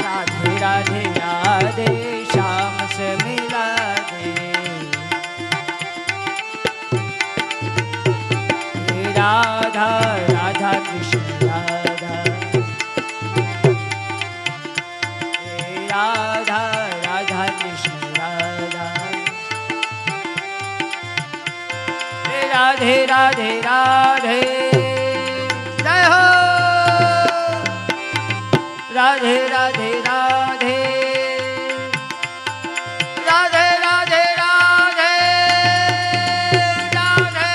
राधे राधे राधे श्याम से मिला दे। राधा राधा कृष्ण राधा। राधा राधा कृष्ण राधा। राधे राधे राधे जय हो। राधे राधे राधे। राधे राधे राधे। राधे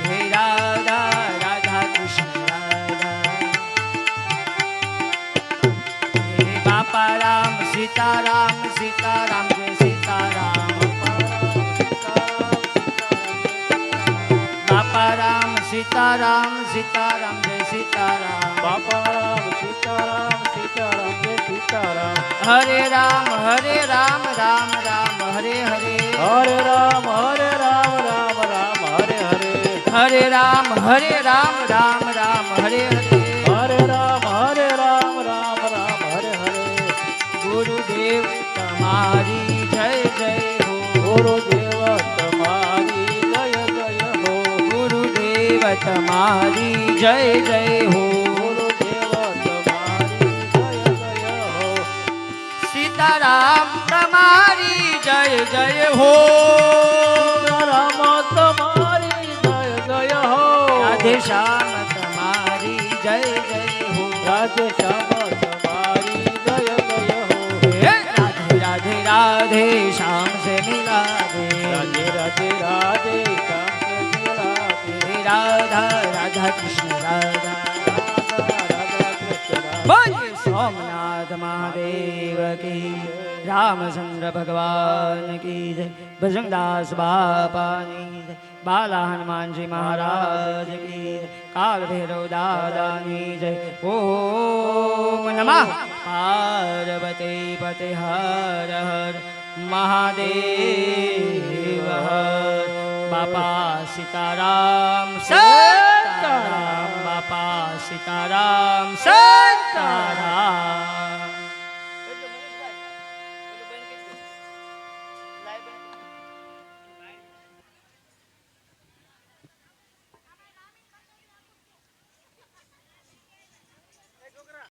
हे राधा राधा कृष्ण राधा। हे बापा राम सीताराम सीताराम जय सीताराम। बापा राम सीताराम सीताराम जय सीताराम। बापा राम सीताराम सीताराम जय सीताराम। हरे राम राम राम हरे हरे। हरे राम राम राम हरे हरे। हरे राम राम राम हरे हरे। हरे राम राम राम हरे हरे। गुरुदेव तुम्हारी जय जय हो। गुरुदेव तुम्हारी जय जय हो। गुरुदेव तुम्हारी जय जय हो। गुरुदेव तुम्हारी जय जय हो। सीताराम तुम्हारी जय जय हो। राम तुम्हारी जय जय हो। राधे श्याम तुम्हारी जय जय हो। राधे श्याम तुम्हारी जय जय हो। राधे राधे राधे श्याम से मिला दे। राधे राधे राधे श्याम से मिला दे। राधा राधा कृष्ण राधा। राधा राधा कृष्ण राधा। बोलिए सोमनाथ महादेव की। रामचंद्र भगवान की जय। भजनदास बापा की जय। बाला हनुमान जी महाराज की जय। काल भैरव दादा की जय। ओम नमः पार्वती पते हर हर महादेव हर। बापा सीताराम सीताराम। बापा सीताराम सीताराम।